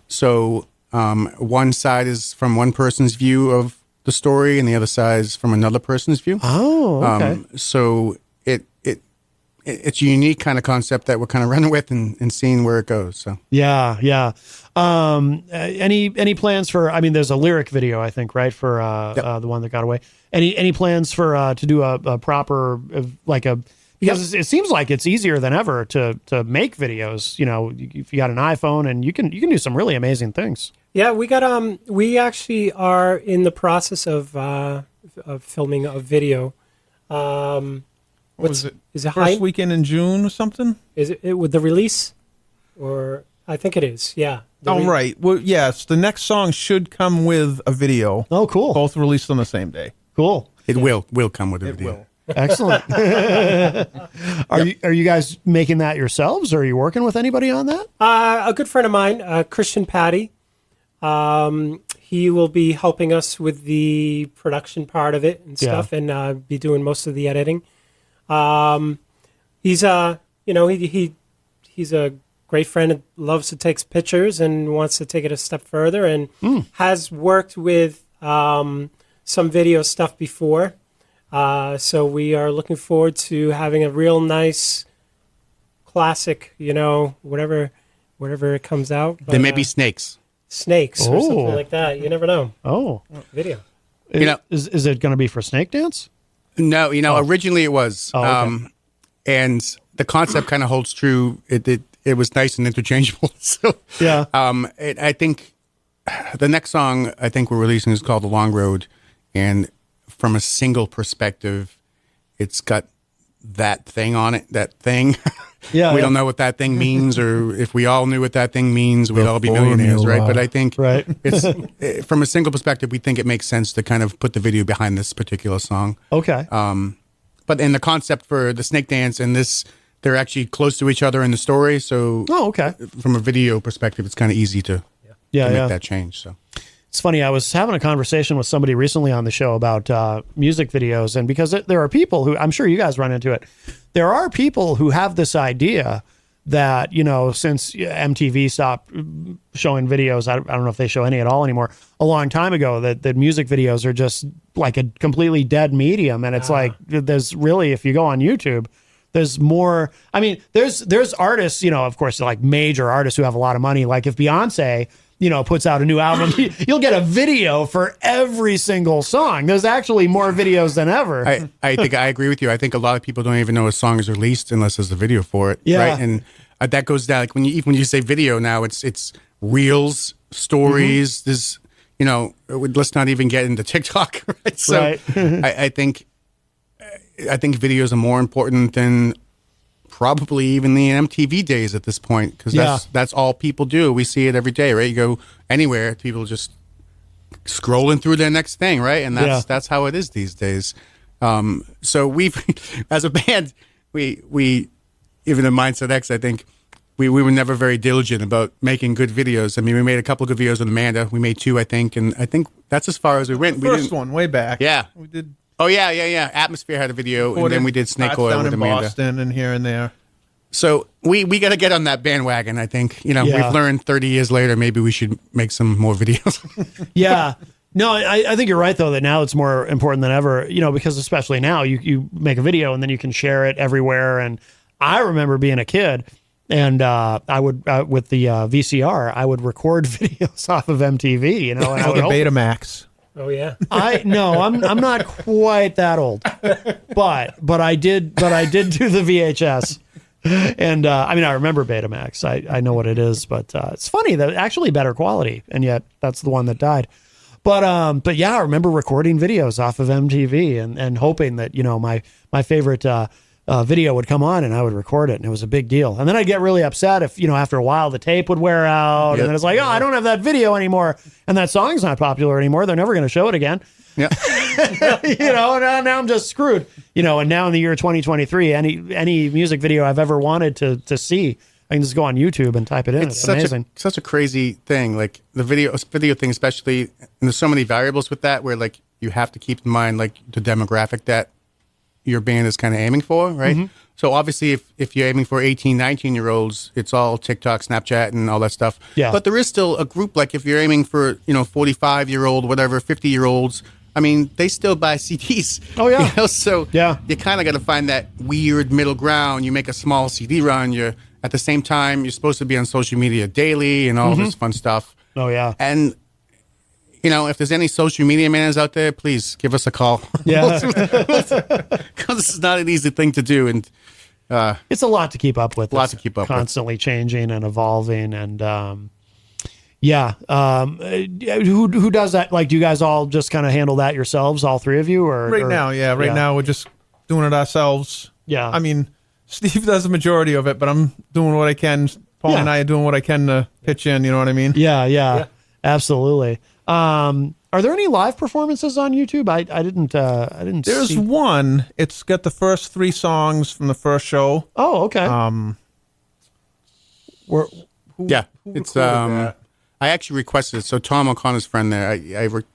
Speaker 5: So one side is from one person's view of the story, and the other side is from another person's view.
Speaker 1: Oh, okay.
Speaker 5: So it's a unique kind of concept that we're kind of running with and seeing where it goes. So
Speaker 1: yeah. Any plans for? I mean, there's a lyric video, I think, right, for the one that got away. Any plans for to do a proper because it seems like it's easier than ever to make videos. If you got an iPhone, and you can do some really amazing things.
Speaker 3: Yeah, we actually are in the process of filming a video.
Speaker 2: What was it?
Speaker 3: Is it
Speaker 2: first weekend in June or something?
Speaker 3: Is it with the release? Or I think it is. Yeah.
Speaker 2: Right. Well, yes. The next song should come with a video.
Speaker 1: Oh, cool.
Speaker 2: Both released on the same day.
Speaker 1: Cool.
Speaker 5: It will come with a video.
Speaker 2: Will.
Speaker 1: Excellent. Are you guys making that yourselves, or are you working with anybody on that?
Speaker 3: A good friend of mine, Christian Patty. He will be helping us with the production part of it and stuff, and be doing most of the editing. He's he's a great friend and loves to take pictures and wants to take it a step further, and has worked with some video stuff before. So we are looking forward to having a real nice classic, whatever it comes out. But,
Speaker 5: There may be snakes.
Speaker 3: Snakes or something like that. You never know.
Speaker 1: Oh,
Speaker 3: Video.
Speaker 1: Is it going to be for Snake Dance?
Speaker 5: No, originally it was.
Speaker 1: Okay.
Speaker 5: And the concept kind of holds true. It was nice and interchangeable. So
Speaker 1: Yeah.
Speaker 5: I think the next song I think we're releasing is called The Long Road, and from a single perspective, it's got that thing on it, that thing.
Speaker 1: Yeah.
Speaker 5: We don't know what that thing means, or if we all knew what that thing means, we'd all be millionaires, right? But I think it's from a single perspective, we think it makes sense to kind of put the video behind this particular song.
Speaker 1: Okay.
Speaker 5: But in the concept for the Snake Dance and this they're actually close to each other in the story. So
Speaker 1: Oh, okay.
Speaker 5: from a video perspective, it's kind of easy to make that change. So
Speaker 1: It's funny. I was having a conversation with somebody recently on the show about music videos, and because there are people who, I'm sure you guys run into it, there are people who have this idea that, since MTV stopped showing videos, I don't know if they show any at all anymore, a long time ago, that music videos are just like a completely dead medium. And it's like, there's really, if you go on YouTube, there's more. I mean, there's artists, of course, like major artists who have a lot of money. Like if Beyonce, puts out a new album, you'll get a video for every single song. There's actually more videos than ever.
Speaker 5: I think I agree with you. I think a lot of people don't even know a song is released unless there's a video for it.
Speaker 1: Yeah.
Speaker 5: Right. And that goes down. Like when you say video now, it's reels, stories. There's, let's not even get into TikTok. Right. So
Speaker 1: Right.
Speaker 5: I think videos are more important than probably even the MTV days at this point, because that's all people do. We see it every day, right? You go anywhere, people just scrolling through their next thing, right? And that's how it is these days. So we've, as a band, we even in Mindset X, I think we were never very diligent about making good videos. I mean, we made a couple of good videos with Amanda. We made 2, I think, and I think that's as far as we went.
Speaker 2: The first one, way back.
Speaker 5: Yeah,
Speaker 2: we did.
Speaker 5: Oh yeah. Atmosphere had a video, and then we did Snake Oil
Speaker 2: down
Speaker 5: with
Speaker 2: in
Speaker 5: Amanda.
Speaker 2: Boston and here and there.
Speaker 5: So we got to get on that bandwagon. I think we've learned 30 years later. Maybe we should make some more videos.
Speaker 1: Yeah. No, I think you're right though, that now it's more important than ever. Because especially now you make a video and then you can share it everywhere. And I remember being a kid, and I would with the VCR, I would record videos off of MTV. And I would
Speaker 2: the Betamax.
Speaker 3: Oh yeah.
Speaker 1: I'm not quite that old, but I did do the VHS, and I remember Betamax. I know what it is, but it's funny that actually better quality, and yet that's the one that died. But yeah, I remember recording videos off of MTV and hoping that my favorite video would come on and I would record it, and it was a big deal. And then I'd get really upset if after a while the tape would wear out, and then it's like, oh, I don't have that video anymore, and that song's not popular anymore. They're never going to show it again.
Speaker 5: Yeah.
Speaker 1: And now I'm just screwed. And now in the year 2023, any music video I've ever wanted to see, I can just go on YouTube and type it in. It's amazing.
Speaker 5: Such a crazy thing. Like the video thing, especially, and there's so many variables with that where like you have to keep in mind like the demographic that your band is kind of aiming for, right? Mm-hmm. So obviously if you're aiming for 18, 19-year-olds, it's all TikTok, Snapchat, and all that stuff.
Speaker 1: Yeah.
Speaker 5: But there is still a group, like if you're aiming for, 45-year-old, whatever, 50-year-olds, I mean, they still buy CDs.
Speaker 1: Oh, yeah.
Speaker 5: So you kind of got to find that weird middle ground. You make a small CD run. At the same time, you're supposed to be on social media daily and all this fun stuff.
Speaker 1: Oh, yeah.
Speaker 5: And if there's any social media mans out there, please give us a call.
Speaker 1: Yeah.
Speaker 5: Because this is not an easy thing to do. And
Speaker 1: it's a lot to keep up with.
Speaker 5: To keep up
Speaker 1: constantly changing and evolving. And who does that? Like, do you guys all just kind of handle that yourselves, all three of you?
Speaker 2: Right now, we're just doing it ourselves.
Speaker 1: Yeah.
Speaker 2: I mean, Steve does the majority of it, but I'm doing what I can. Paul and I are doing what I can to pitch in. You know what I mean?
Speaker 1: Yeah. Absolutely. Are there any live performances on YouTube? I didn't.
Speaker 2: There's one. It's got the first 3 songs from the first show.
Speaker 1: Oh, okay.
Speaker 5: It's I actually requested it. So Tom O'Connor's friend there,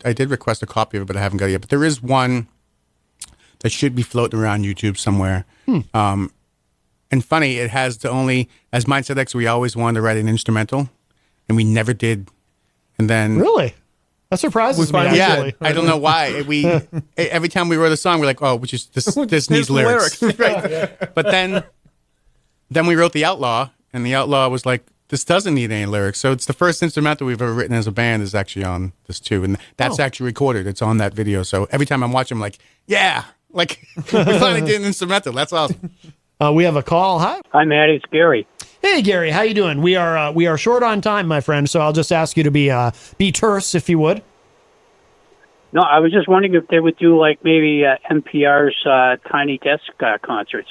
Speaker 5: I did request a copy of it, but I haven't got it yet. But there is one that should be floating around YouTube somewhere. And funny, it has the only, as Mindset X, we always wanted to write an instrumental, and we never did. And then
Speaker 1: really, that surprises me.
Speaker 5: Yeah, I don't know why. Every time we wrote a song, we're like, oh, which is this needs lyrics, right? Yeah. But then we wrote The Outlaw, and The Outlaw was like, this doesn't need any lyrics. So it's the first instrumental we've ever written as a band is actually on this too, and that's actually recorded. It's on that video. So every time I'm watching, I'm like, yeah, like we finally did an instrumental. That's awesome.
Speaker 1: We have a call. Hi.
Speaker 6: Hi, Matt. It's Gary.
Speaker 1: Hey, Gary. How you doing? We are short on time, my friend. So I'll just ask you to be terse, if you would.
Speaker 6: No, I was just wondering if they would do like maybe NPR's Tiny Desk concerts.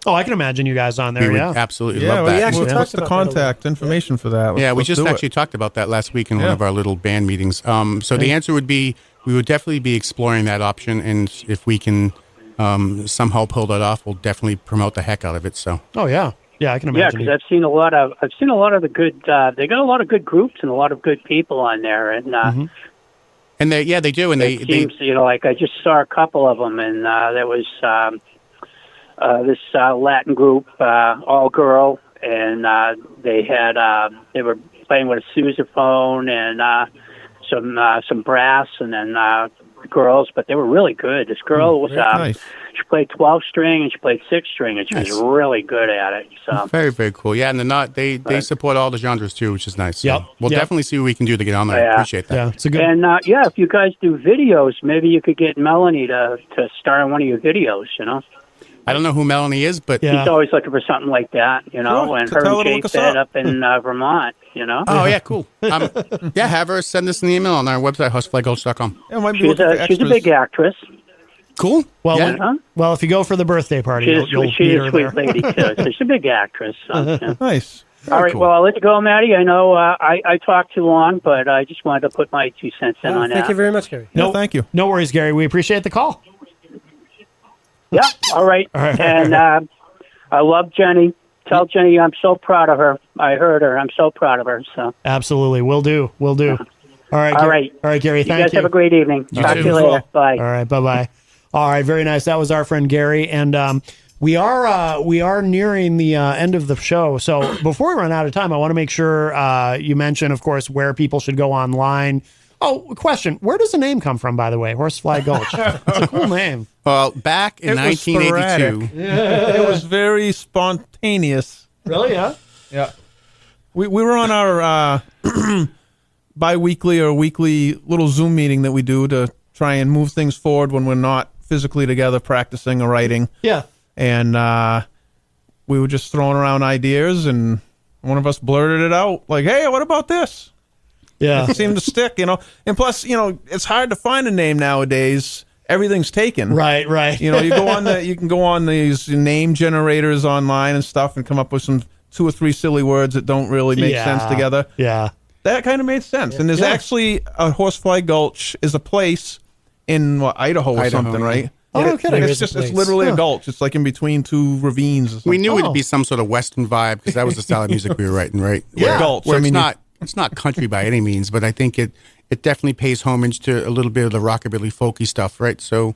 Speaker 1: Oh, I can imagine you guys on there.
Speaker 5: We would
Speaker 1: Yeah,
Speaker 5: absolutely love that.
Speaker 2: We actually talked the contact information for that.
Speaker 5: We just actually talked about that last week in one of our little band meetings. So the answer would be we would definitely be exploring that option, and if we can somehow pull that off, we'll definitely promote the heck out of it. So
Speaker 1: Oh yeah, yeah, I can
Speaker 6: Yeah,
Speaker 1: imagine.
Speaker 6: because I've seen a lot of the good. They got a lot of good groups and a lot of good people on there, and
Speaker 5: and they do, and
Speaker 6: it seems like I just saw a couple of them, and there was this Latin group, all girl, and they were playing with a sousaphone and some brass, and then girls, but they were really good. This girl was
Speaker 2: nice.
Speaker 6: she played 12 string and she played 6 string, and she was really good at it. So
Speaker 5: very, very cool. Yeah, and they support all the genres too, which is nice. So
Speaker 1: Yep.
Speaker 5: we'll
Speaker 1: Yep.
Speaker 5: definitely see what we can do to get on there.
Speaker 6: Yeah.
Speaker 5: Appreciate that.
Speaker 1: Yeah, it's a good.
Speaker 6: and if you guys do videos, maybe you could get Melanie to star in one of your videos.
Speaker 5: I don't know who Melanie is, but
Speaker 1: Yeah.
Speaker 6: She's always looking for something like that.
Speaker 2: Sure.
Speaker 6: And
Speaker 2: So
Speaker 6: her
Speaker 2: tell
Speaker 6: and
Speaker 2: her to
Speaker 6: Jay
Speaker 2: look us
Speaker 6: Fed
Speaker 2: up.
Speaker 6: up in Vermont.
Speaker 5: oh yeah, cool. Yeah, have her send us an email on our website, horseflygulch.com.
Speaker 2: Yeah, might be
Speaker 6: She's
Speaker 2: looking for
Speaker 6: a
Speaker 2: extras.
Speaker 6: big actress.
Speaker 5: Cool.
Speaker 1: Well,
Speaker 5: yeah.
Speaker 6: Huh?
Speaker 1: well, if you go for the birthday party,
Speaker 6: She's
Speaker 1: you'll
Speaker 6: she's
Speaker 1: meet
Speaker 6: a
Speaker 1: her
Speaker 6: sweet
Speaker 1: there.
Speaker 6: lady too. So she's a big actress. So, yeah.
Speaker 2: Nice.
Speaker 6: All right.
Speaker 5: cool.
Speaker 6: Well, I'll let you go, Maddie. I know I talked too long, but I just wanted to put my 2 cents in on
Speaker 3: Thank
Speaker 6: that.
Speaker 3: you very much, Gary.
Speaker 2: No, thank you.
Speaker 1: No worries, Gary. We appreciate the call.
Speaker 6: Yeah. All right. And I love Jenny. Tell Jenny I'm so proud of her. I heard her. I'm so proud of her. So.
Speaker 1: Absolutely, we'll do. We'll do. All right.
Speaker 6: All
Speaker 1: Gary.
Speaker 6: right.
Speaker 1: All right, Gary.
Speaker 6: You
Speaker 1: Thank
Speaker 6: guys
Speaker 1: you.
Speaker 6: have a great evening. Talk
Speaker 5: too.
Speaker 6: to you
Speaker 2: As
Speaker 6: later.
Speaker 2: well.
Speaker 6: Bye.
Speaker 1: All right. Bye bye. All right. Very nice. That was our friend Gary, and we are nearing the end of the show. So before we run out of time, I want to make sure you mention, of course, where people should go online. Oh, question. Where does the name come from, by the way? Horsefly Gulch. It's a cool name.
Speaker 5: Well, back in
Speaker 2: It was
Speaker 5: 1982,
Speaker 2: It was very spontaneous.
Speaker 1: Really? Yeah.
Speaker 2: Yeah. We were on our bi-weekly or weekly little Zoom meeting that we do to try and move things forward when we're not physically together practicing or writing.
Speaker 1: Yeah.
Speaker 2: And we were just throwing around ideas, and one of us blurted it out like, hey, what about this?
Speaker 1: Yeah.
Speaker 2: It seemed to stick, And plus, it's hard to find a name nowadays. Everything's taken.
Speaker 1: Right. Right.
Speaker 2: You can go on these name generators online and stuff and come up with some 2 or 3 silly words that don't really make sense together.
Speaker 1: Yeah.
Speaker 2: That kind of made sense. And there's actually a Horsefly Gulch is a place in Idaho or
Speaker 5: Idaho,
Speaker 2: something,
Speaker 5: yeah.
Speaker 2: right?
Speaker 1: Oh, no kidding.
Speaker 3: There
Speaker 2: It's
Speaker 3: is a
Speaker 2: it's
Speaker 3: place.
Speaker 2: literally a gulch. It's like in between 2 ravines or something.
Speaker 5: we knew
Speaker 1: Oh.
Speaker 5: it'd be some sort of Western vibe because that was the style of music we were writing, right?
Speaker 2: Yeah. Gulch.
Speaker 5: Where
Speaker 2: I mean,
Speaker 5: it's not country by any means, but I think it definitely pays homage to a little bit of the rockabilly folky stuff, right? So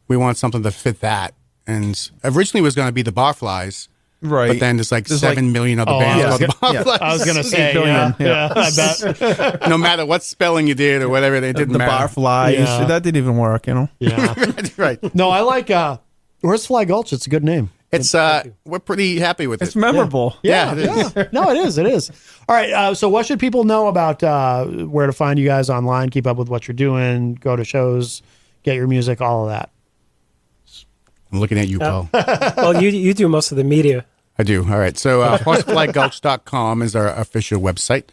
Speaker 5: we want something to fit that. And originally it was going to be the Barflies,
Speaker 2: Right.
Speaker 5: but then there's like
Speaker 2: There's
Speaker 5: 7 million other bands
Speaker 2: yeah.
Speaker 5: called the
Speaker 2: Yeah.
Speaker 5: Barflies.
Speaker 1: I was gonna say,
Speaker 2: billion,
Speaker 1: yeah, I bet.
Speaker 5: No matter what spelling you did or whatever, they didn't
Speaker 2: the
Speaker 5: matter.
Speaker 2: barfly.
Speaker 1: Yeah.
Speaker 2: That didn't even work,
Speaker 1: Yeah.
Speaker 5: Right.
Speaker 1: No, I like Horsefly Gulch. It's a good name.
Speaker 5: It's we're pretty happy with
Speaker 2: It's
Speaker 5: it.
Speaker 2: memorable.
Speaker 5: Yeah, it is.
Speaker 1: No, it is. It is. All right. So, what should people know about where to find you guys online? Keep up with what you're doing. Go to shows. Get your music. All of that.
Speaker 5: I'm looking at you, Paul.
Speaker 3: Well, you do most of the media.
Speaker 5: I do. All right. So horseflygulch.com is our official website.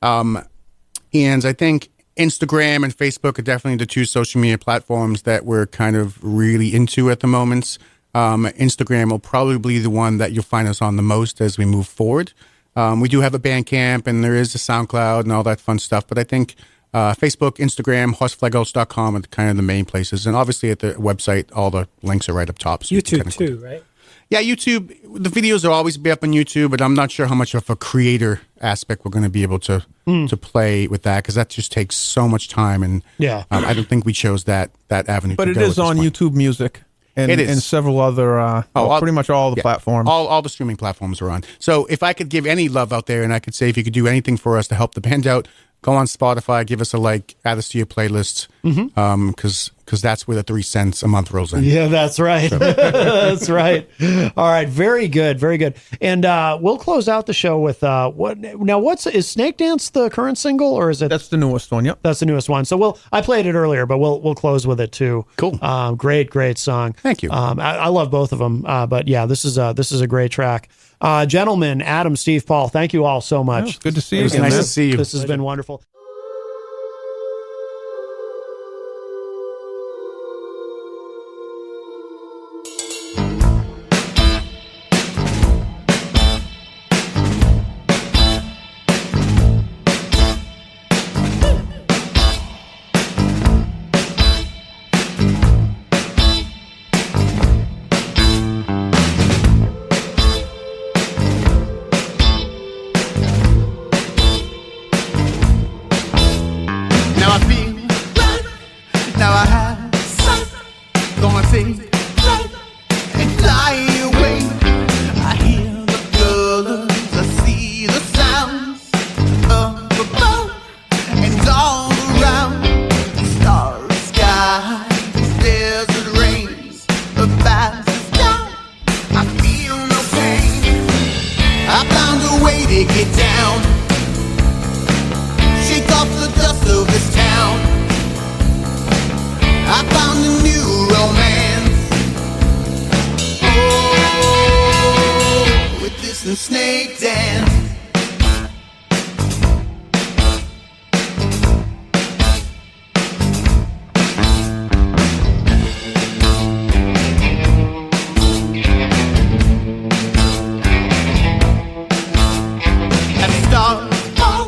Speaker 5: And I think Instagram and Facebook are definitely the 2 social media platforms that we're kind of really into at the moment. Instagram will probably be the one that you'll find us on the most as we move forward. We do have a Bandcamp and there is a SoundCloud and all that fun stuff. But I think Facebook, Instagram, horseflygulch.com are kind of the main places. And obviously at the website, all the links are right up top. So you can
Speaker 3: YouTube
Speaker 5: kind of
Speaker 3: too, right?
Speaker 5: Yeah, YouTube, the videos will always be up on YouTube, but I'm not sure how much of a creator aspect we're going to be able to play with that because that just takes so much time. And
Speaker 1: Yeah.
Speaker 5: I don't think we chose that avenue.
Speaker 2: But
Speaker 5: to
Speaker 2: it
Speaker 5: go
Speaker 2: is
Speaker 5: at this
Speaker 2: on
Speaker 5: point.
Speaker 2: YouTube Music. And,
Speaker 5: It is.
Speaker 2: and several other, pretty much all the
Speaker 5: Yeah,
Speaker 2: platforms.
Speaker 5: All the streaming platforms are on. So if I could give any love out there and I could say if you could do anything for us to help the band out, go on Spotify, give us a like, add us to your playlist, because that's where the 3 cents a month rolls in.
Speaker 1: Yeah, that's right. That's right. All right. Very good. Very good. And we'll close out the show with is Snake Dance the current single or is it?
Speaker 2: That's the newest one, yep.
Speaker 1: That's the newest one. So I played it earlier, but we'll close with it too.
Speaker 5: Cool.
Speaker 1: Great song.
Speaker 5: Thank you.
Speaker 1: I love both of them. But yeah, this is a great track. Gentlemen, Adam, Steve, Paul, thank you all so much.
Speaker 2: Good to see
Speaker 5: It
Speaker 2: you
Speaker 5: was
Speaker 2: again,
Speaker 5: nice
Speaker 2: man.
Speaker 5: to see you.
Speaker 1: This has been wonderful.
Speaker 4: take flight and fly away. I hear the colors, I see the sounds up above and all around. Starry skies, desert rains, a vast down. I feel no pain. I found a way to get down. Shake off the dust of this town. I found a new romance. Oh, with this and snake dance. As stars fall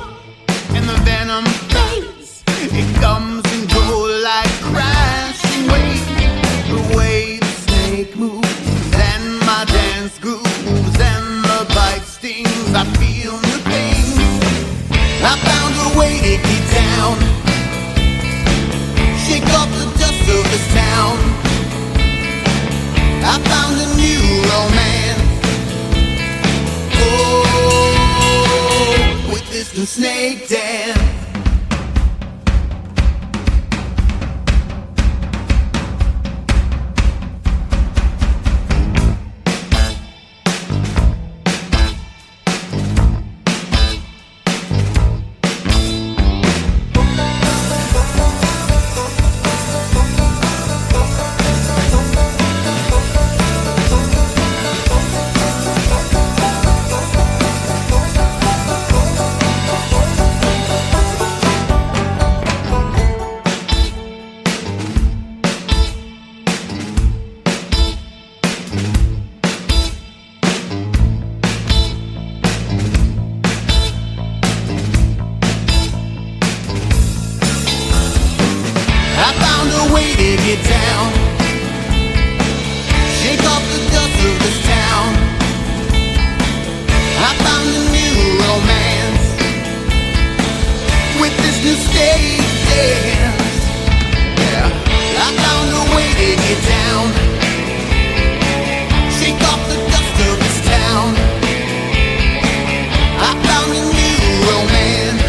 Speaker 4: and the venom fades, it comes and goes like crashing waves. The way the snake moves and my dance grooves and the bite stings, I feel new things. I found a way to get down. Shake off the dust of this town. I found a new romance. Oh, with this new snake dance. I found a way to get down. Shake off the dust of this town. I found a new romance. With this new stage dance. Yeah, I found a way to get down. Shake off the dust of this town. I found a new romance.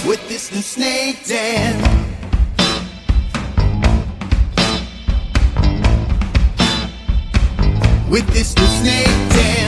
Speaker 4: With this new snake dance. With this new snake dance.